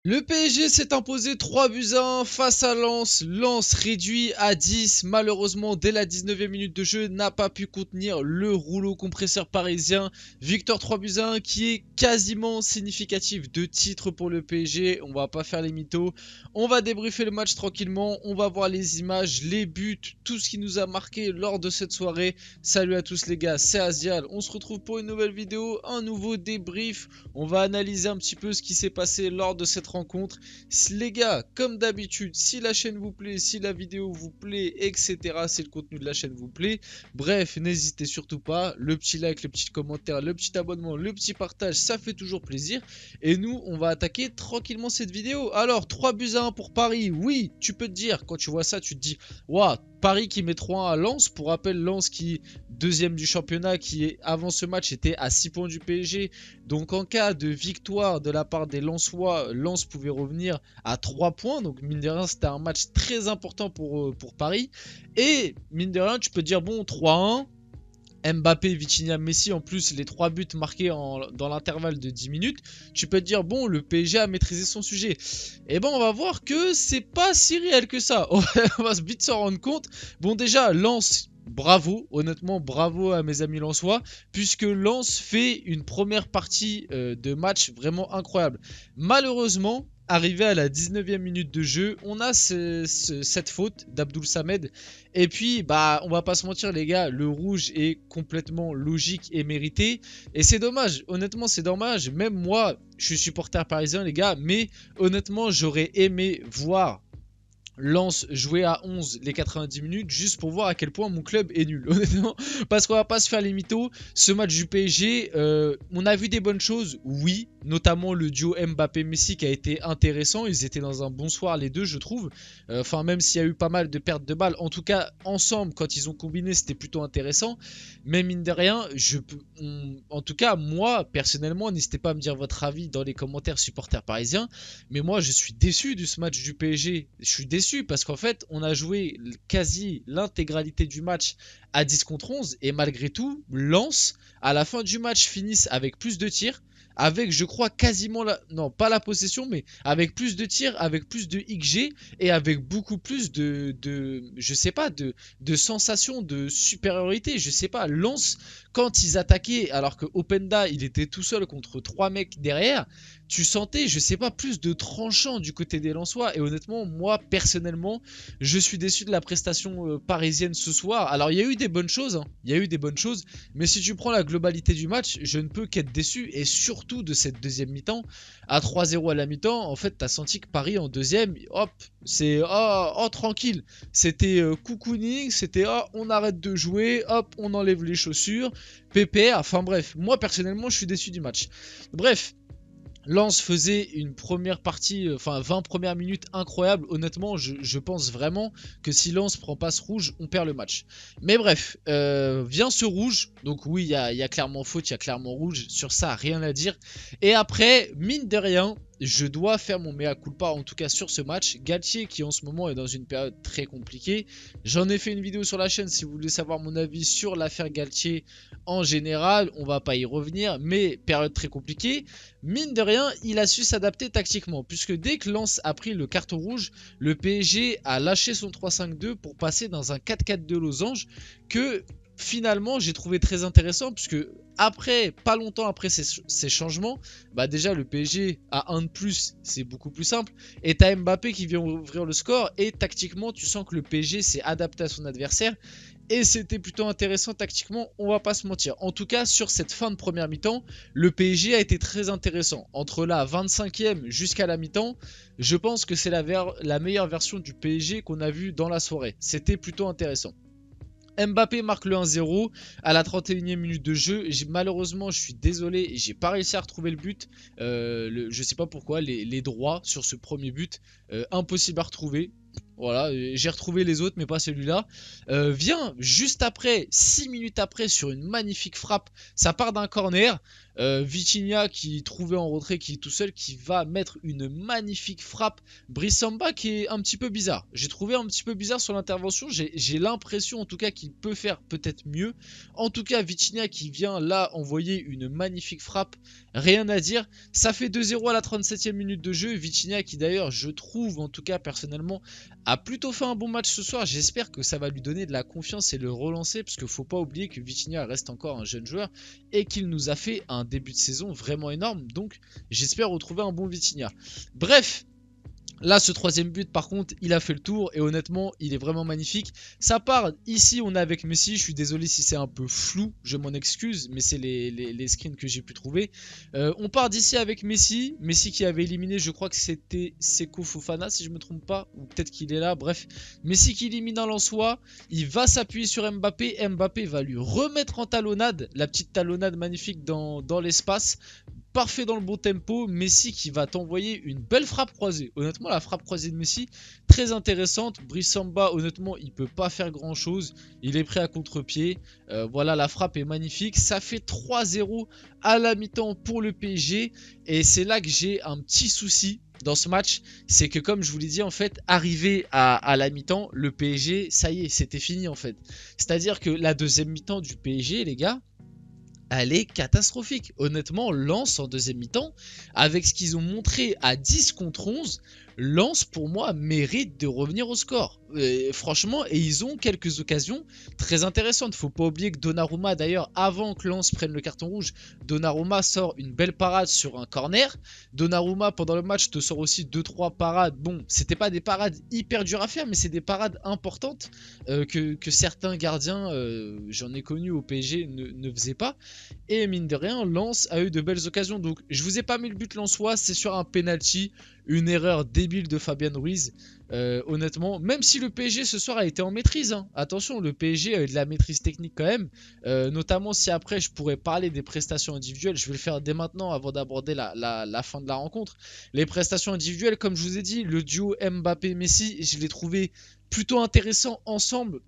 Le PSG s'est imposé 3-1 face à Lens. Lens réduit à 10. Malheureusement, dès la 19e minute de jeu, n'a pas pu contenir le rouleau compresseur parisien. Victoire 3-1 qui est quasiment significative de titre pour le PSG. On va pas faire les mythos. On va débriefer le match tranquillement. On va voir les images, les buts, tout ce qui nous a marqué lors de cette soirée. Salut à tous les gars, c'est Azial. On se retrouve pour une nouvelle vidéo, un nouveau débrief. On va analyser un petit peu ce qui s'est passé lors de cette rencontre. Les gars, comme d'habitude, si la chaîne vous plaît, si la vidéo vous plaît, etc., si le contenu de la chaîne vous plaît, bref, n'hésitez surtout pas. Le petit like, le petit commentaire, le petit abonnement, le petit partage, ça fait toujours plaisir. Et nous, on va attaquer tranquillement cette vidéo. Alors, 3-1 pour Paris. Oui, tu peux te dire, quand tu vois ça, tu te dis, waouh, Paris qui met 3-1 à Lens. Pour rappel, Lens qui deuxième du championnat, qui avant ce match était à 6 points du PSG. Donc en cas de victoire de la part des Lensois, Lens pouvait revenir à 3 points. Donc mine de rien, c'était un match très important pour Paris. Et mine de rien, tu peux dire bon, 3-1. Mbappé, Vitinha, Messi, en plus les 3 buts marqués dans l'intervalle de 10 minutes, tu peux te dire bon, le PSG a maîtrisé son sujet. Et ben on va voir que c'est pas si réel que ça. On va vite s'en rendre compte. Bon, déjà Lens, bravo, honnêtement bravo à mes amis lensois, puisque Lens fait une première partie de match vraiment incroyable. Malheureusement, arrivé à la 19e minute de jeu, on a cette faute d'Abdoul Samed. Et puis, bah, on va pas se mentir les gars, le rouge est complètement logique et mérité. Et c'est dommage, honnêtement c'est dommage. Même moi, je suis supporter parisien les gars, mais honnêtement j'aurais aimé voir Lens jouer à 11 les 90 minutes juste pour voir à quel point mon club est nul, honnêtement, parce qu'on va pas se faire les mythos. Ce match du PSG, on a vu des bonnes choses, oui, notamment le duo Mbappé-Messi qui a été intéressant. Ils étaient dans un bon soir les deux, je trouve. Enfin, même s'il y a eu pas mal de pertes de balles, en tout cas ensemble quand ils ont combiné c'était plutôt intéressant. Mais mine de rien, en tout cas moi personnellement, n'hésitez pas à me dire votre avis dans les commentaires supporters parisiens, mais moi je suis déçu de ce match du PSG. Je suis déçu parce qu'en fait on a joué quasi l'intégralité du match à 10 contre 11 et malgré tout Lens à la fin du match finissent avec plus de tirs, avec je crois quasiment non pas la possession, mais avec plus de tirs, avec plus de XG et avec beaucoup plus je sais pas, de sensation de supériorité. Je sais pas, Lens quand ils attaquaient alors que Openda il était tout seul contre 3 mecs derrière, tu sentais, je sais pas, plus de tranchant du côté des Lensois. Et honnêtement, moi, personnellement, je suis déçu de la prestation parisienne ce soir. Alors, il y a eu des bonnes choses, hein. Il y a eu des bonnes choses. Mais si tu prends la globalité du match, je ne peux qu'être déçu. Et surtout de cette deuxième mi-temps. À 3-0 à la mi-temps, en fait, t'as senti que Paris en deuxième, hop, c'est tranquille. C'était cocooning, c'était on arrête de jouer, hop, on enlève les chaussures, PPR. Enfin bref, moi, personnellement, je suis déçu du match. Bref. Lens faisait une première partie, enfin 20 premières minutes incroyables. Honnêtement, je pense vraiment que si Lens prend pas ce rouge, on perd le match. Mais bref, vient ce rouge. Donc oui, il y a clairement faute, il y a clairement rouge. Sur ça, rien à dire. Et après, mine de rien, je dois faire mon mea culpa, en tout cas sur ce match. Galtier qui en ce moment est dans une période très compliquée. J'en ai fait une vidéo sur la chaîne si vous voulez savoir mon avis sur l'affaire Galtier en général. On va pas y revenir, mais période très compliquée. Mine de rien, il a su s'adapter tactiquement, puisque dès que Lens a pris le carton rouge, le PSG a lâché son 3-5-2 pour passer dans un 4-4-2 losange que finalement j'ai trouvé très intéressant, puisque après, pas longtemps après ces changements, bah déjà le PSG a un de plus, c'est beaucoup plus simple, et t'as Mbappé qui vient ouvrir le score, et tactiquement tu sens que le PSG s'est adapté à son adversaire, et c'était plutôt intéressant tactiquement, on va pas se mentir. En tout cas, sur cette fin de première mi-temps, le PSG a été très intéressant. Entre la 25e jusqu'à la mi-temps, je pense que c'est la meilleure version du PSG qu'on a vu dans la soirée. C'était plutôt intéressant. Mbappé marque le 1-0 à la 31e minute de jeu. Malheureusement, je suis désolé, j'ai pas réussi à retrouver le but. Je sais pas pourquoi, les droits sur ce premier but, impossible à retrouver. Voilà, j'ai retrouvé les autres, mais pas celui-là. Vient juste après, 6 minutes après, sur une magnifique frappe. Ça part d'un corner. Vitinha qui trouvait en retrait, qui est tout seul, qui va mettre une magnifique frappe. Brice Samba qui est un petit peu bizarre. J'ai trouvé un petit peu bizarre sur l'intervention. J'ai l'impression en tout cas qu'il peut faire peut-être mieux. En tout cas, Vitinha qui vient là envoyer une magnifique frappe. Rien à dire. Ça fait 2-0 à la 37e minute de jeu. Vitinha qui d'ailleurs, je trouve en tout cas personnellement, a plutôt fait un bon match ce soir. J'espère que ça va lui donner de la confiance et le relancer, parce qu'il ne faut pas oublier que Vitinha reste encore un jeune joueur et qu'il nous a fait un début de saison vraiment énorme. Donc j'espère retrouver un bon Vitinha. Bref. Là, ce troisième but, par contre, il a fait le tour et honnêtement, il est vraiment magnifique. Ça part, ici, on est avec Messi. Je suis désolé si c'est un peu flou, je m'en excuse, mais c'est les screens que j'ai pu trouver. On part d'ici avec Messi. Messi qui avait éliminé, je crois que c'était Seko Fofana, si je me trompe pas, ou peut-être qu'il est là. Bref, Messi qui élimine un Lensois. Il va s'appuyer sur Mbappé. Mbappé va lui remettre en talonnade, la petite talonnade magnifique dans l'espace. Parfait dans le bon tempo, Messi qui va t'envoyer une belle frappe croisée. Honnêtement, la frappe croisée de Messi, très intéressante. Brice Samba, honnêtement, il peut pas faire grand chose. Il est prêt à contre-pied. Voilà, la frappe est magnifique. Ça fait 3-0 à la mi-temps pour le PSG. Et c'est là que j'ai un petit souci dans ce match. C'est que comme je vous l'ai dit, en fait, arrivé à la mi-temps, le PSG, ça y est, c'était fini en fait. C'est-à-dire que la deuxième mi-temps du PSG, les gars, elle est catastrophique. Honnêtement, Lens en deuxième mi-temps, avec ce qu'ils ont montré à 10 contre 11, Lens pour moi mérite de revenir au score. Franchement, et ils ont quelques occasions très intéressantes. Faut pas oublier que Donnarumma, d'ailleurs, avant que Lens prenne le carton rouge, Donnarumma sort une belle parade sur un corner. Donnarumma, pendant le match, te sort aussi 2-3 parades. Bon, c'était pas des parades hyper dures à faire, mais c'est des parades importantes que certains gardiens, j'en ai connu au PSG, ne faisaient pas. Et mine de rien, Lens a eu de belles occasions. Donc je vous ai pas mis le but lensois, c'est sur un penalty, une erreur débile de Fabian Ruiz. Honnêtement, même si le PSG ce soir a été en maîtrise, hein. Attention, le PSG a eu de la maîtrise technique quand même. Notamment si après je pourrais parler des prestations individuelles, je vais le faire dès maintenant avant d'aborder la fin de la rencontre. Les prestations individuelles, comme je vous ai dit, le duo Mbappé-Messi, je l'ai trouvé plutôt intéressant ensemble.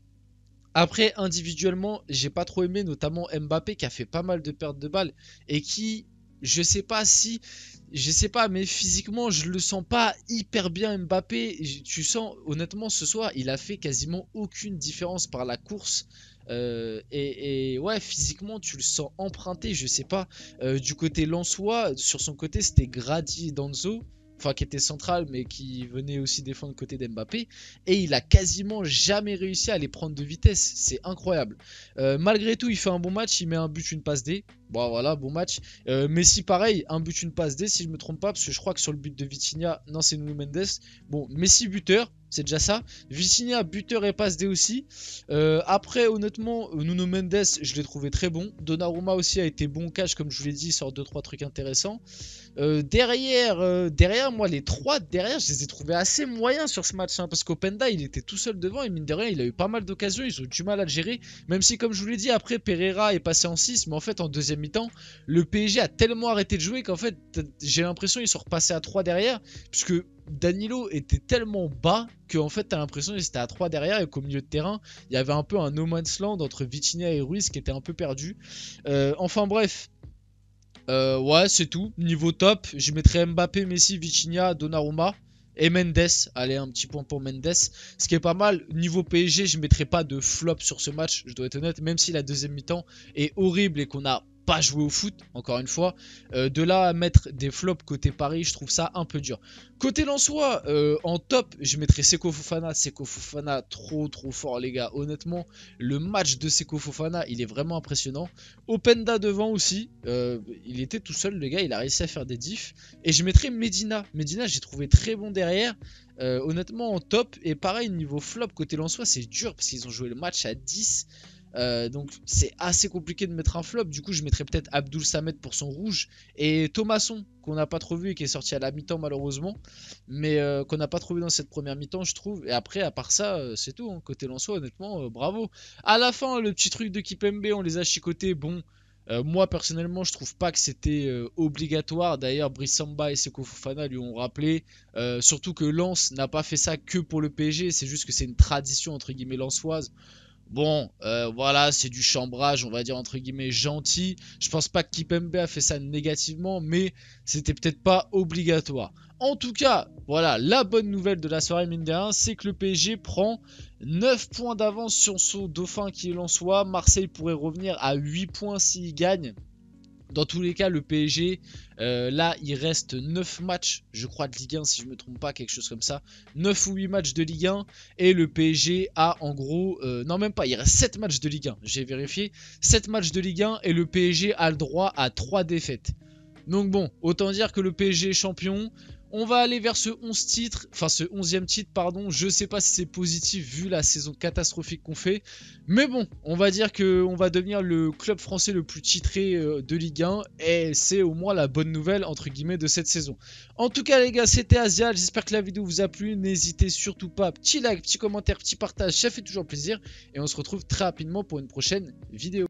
Après, individuellement, j'ai pas trop aimé, notamment Mbappé qui a fait pas mal de pertes de balles et qui, je sais pas si, je sais pas, mais physiquement, je le sens pas hyper bien Mbappé. Tu sens, honnêtement, ce soir, il a fait quasiment aucune différence par la course. Et ouais, physiquement, tu le sens emprunté, je sais pas. Du côté lensois, sur son côté, c'était Grady et Danzo. Enfin, qui était central, mais qui venait aussi défendre côté d'Mbappé. Et il a quasiment jamais réussi à les prendre de vitesse. C'est incroyable. Malgré tout, il fait un bon match. Il met un but, une passe D. Bon, voilà, bon match. Messi, pareil, un but, une passe D, si je me trompe pas. Parce que je crois que sur le but de Vitinha, non, c'est Nuno Mendes. Bon, Messi, buteur. C'est déjà ça. Vitinha, buteur et passe D aussi. Après, honnêtement, Nuno Mendes, je l'ai trouvé très bon. Donnarumma aussi a été bon cash, comme je vous l'ai dit, il sort 2-3 trucs intéressants. Derrière, moi, les trois derrière, je les ai trouvés assez moyens sur ce match. Hein, parce qu'Openda, il était tout seul devant. Et mine de rien, il a eu pas mal d'occasions. Ils ont eu du mal à le gérer. Même si, comme je vous l'ai dit, après, Pereira est passé en 6. Mais en fait, en deuxième mi-temps, le PSG a tellement arrêté de jouer qu'en fait, j'ai l'impression qu'ils sont repassés à 3 derrière. Puisque Danilo était tellement bas que en fait t'as l'impression qu'il était à 3 derrière et qu'au milieu de terrain il y avait un peu un no man's land entre Vitinha et Ruiz qui était un peu perdu. Enfin bref, ouais c'est tout. Niveau top, je mettrais Mbappé, Messi, Vitinha, Donnarumma et Mendes. Allez, un petit point pour Mendes, ce qui est pas mal. Niveau PSG, je mettrais pas de flop sur ce match, je dois être honnête, même si la deuxième mi-temps est horrible et qu'on a pas joué au foot, encore une fois. De là à mettre des flops côté Paris, je trouve ça un peu dur. Côté Lensois, en top, je mettrais Seko Fofana. Seko Fofana, trop fort les gars. Honnêtement, le match de Seko Fofana, il est vraiment impressionnant. Openda devant aussi, il était tout seul les gars, il a réussi à faire des diffs. Et je mettrais Medina. Medina, j'ai trouvé très bon derrière. Honnêtement en top. Et pareil, niveau flop côté Lensois, c'est dur parce qu'ils ont joué le match à 10. Donc c'est assez compliqué de mettre un flop. Du coup je mettrais peut-être Abdul Samed pour son rouge et Thomasson qu'on n'a pas trop vu et qui est sorti à la mi-temps malheureusement, mais qu'on n'a pas trouvé dans cette première mi-temps je trouve. Et après à part ça c'est tout hein. Côté Lensois honnêtement bravo. À la fin le petit truc de Kipembe on les a chicotés. Bon Moi personnellement je trouve pas que c'était obligatoire. D'ailleurs Brice Samba et Seko Fofana lui ont rappelé, surtout que Lens n'a pas fait ça que pour le PSG, c'est juste que c'est une tradition entre guillemets lensoise. Bon, voilà, c'est du chambrage, on va dire entre guillemets gentil. Je pense pas que Kipembe a fait ça négativement, mais c'était peut-être pas obligatoire. En tout cas, voilà, la bonne nouvelle de la soirée, mine de rien, c'est que le PSG prend 9 points d'avance sur son dauphin qui est lensois. Marseille pourrait revenir à 8 points s'il gagne. Dans tous les cas, le PSG, là, il reste 9 matchs, je crois, de Ligue 1, si je ne me trompe pas, quelque chose comme ça. 9 ou 8 matchs de Ligue 1, et le PSG a en gros... non, même pas, il reste 7 matchs de Ligue 1, j'ai vérifié. 7 matchs de Ligue 1, et le PSG a le droit à 3 défaites. Donc bon, autant dire que le PSG est champion. On va aller vers ce 11 titre, enfin ce 11e titre, pardon. Je sais pas si c'est positif vu la saison catastrophique qu'on fait. Mais bon, on va dire qu'on va devenir le club français le plus titré de Ligue 1. Et c'est au moins la bonne nouvelle, entre guillemets, de cette saison. En tout cas, les gars, c'était Asia. J'espère que la vidéo vous a plu. N'hésitez surtout pas. Petit like, petit commentaire, petit partage, ça fait toujours plaisir. Et on se retrouve très rapidement pour une prochaine vidéo.